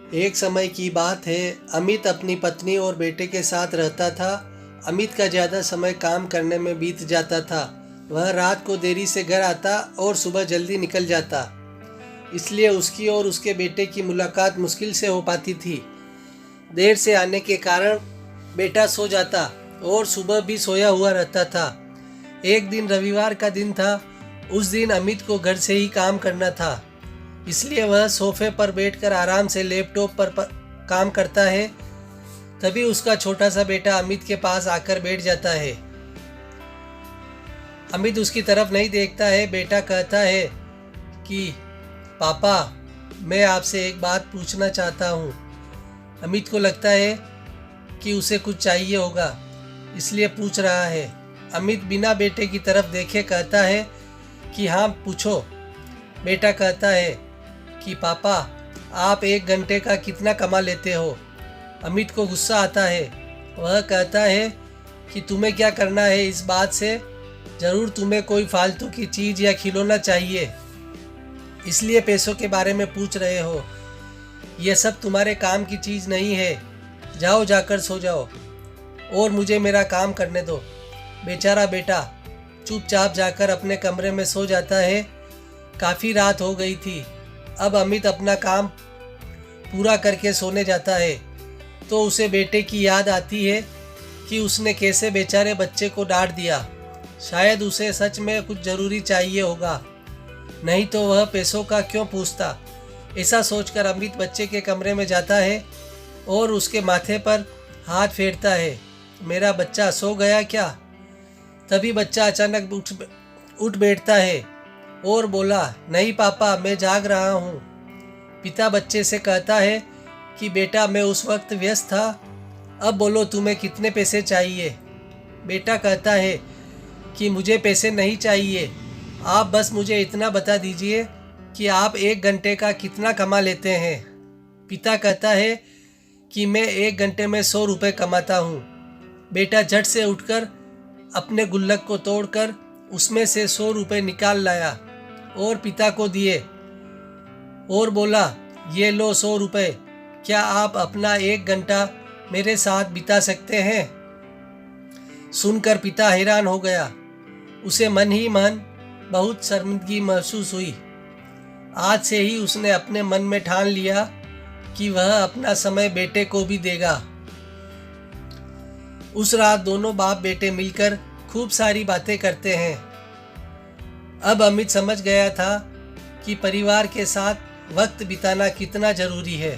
एक समय की बात है। अमित अपनी पत्नी और बेटे के साथ रहता था। अमित का ज़्यादा समय काम करने में बीत जाता था। वह रात को देरी से घर आता और सुबह जल्दी निकल जाता, इसलिए उसकी और उसके बेटे की मुलाकात मुश्किल से हो पाती थी। देर से आने के कारण बेटा सो जाता और सुबह भी सोया हुआ रहता था। एक दिन रविवार का दिन था। उस दिन अमित को घर से ही काम करना था, इसलिए वह सोफे पर बैठकर आराम से लैपटॉप पर काम करता है। तभी उसका छोटा सा बेटा अमित के पास आकर बैठ जाता है। अमित उसकी तरफ नहीं देखता है। बेटा कहता है कि पापा, मैं आपसे एक बात पूछना चाहता हूँ। अमित को लगता है कि उसे कुछ चाहिए होगा, इसलिए पूछ रहा है। अमित बिना बेटे की तरफ देखे कहता है कि हाँ, पूछो। बेटा कहता है कि पापा, आप 1 घंटे का कितना कमा लेते हो? अमित को गुस्सा आता है। वह कहता है कि तुम्हें क्या करना है इस बात से? ज़रूर तुम्हें कोई फालतू की चीज़ या खिलौना चाहिए, इसलिए पैसों के बारे में पूछ रहे हो। यह सब तुम्हारे काम की चीज़ नहीं है। जाओ, जाकर सो जाओ और मुझे मेरा काम करने दो। बेचारा बेटा चुपचाप जाकर अपने कमरे में सो जाता है। काफ़ी रात हो गई थी। अब अमित अपना काम पूरा करके सोने जाता है तो उसे बेटे की याद आती है कि उसने कैसे बेचारे बच्चे को डांट दिया। शायद उसे सच में कुछ ज़रूरी चाहिए होगा, नहीं तो वह पैसों का क्यों पूछता। ऐसा सोचकर अमित बच्चे के कमरे में जाता है और उसके माथे पर हाथ फेरता है। मेरा बच्चा सो गया क्या? तभी बच्चा अचानक उठ बैठता है और बोला, नहीं पापा, मैं जाग रहा हूँ। पिता बच्चे से कहता है कि बेटा, मैं उस वक्त व्यस्त था। अब बोलो, तुम्हें कितने पैसे चाहिए? बेटा कहता है कि मुझे पैसे नहीं चाहिए, आप बस मुझे इतना बता दीजिए कि आप 1 घंटे का कितना कमा लेते हैं। पिता कहता है कि मैं 1 घंटे में 100 रुपये कमाता हूँ। बेटा झट से उठकर अपने गुल्लक को तोड़कर उसमें से 100 रुपये निकाल लाया और पिता को दिए और बोला, ये लो 100 रुपये। क्या आप अपना 1 घंटा मेरे साथ बिता सकते हैं? सुनकर पिता हैरान हो गया। उसे मन ही मन बहुत शर्मिंदगी महसूस हुई। आज से ही उसने अपने मन में ठान लिया कि वह अपना समय बेटे को भी देगा। उस रात दोनों बाप बेटे मिलकर खूब सारी बातें करते हैं। अब अमित समझ गया था कि परिवार के साथ वक्त बिताना कितना जरूरी है।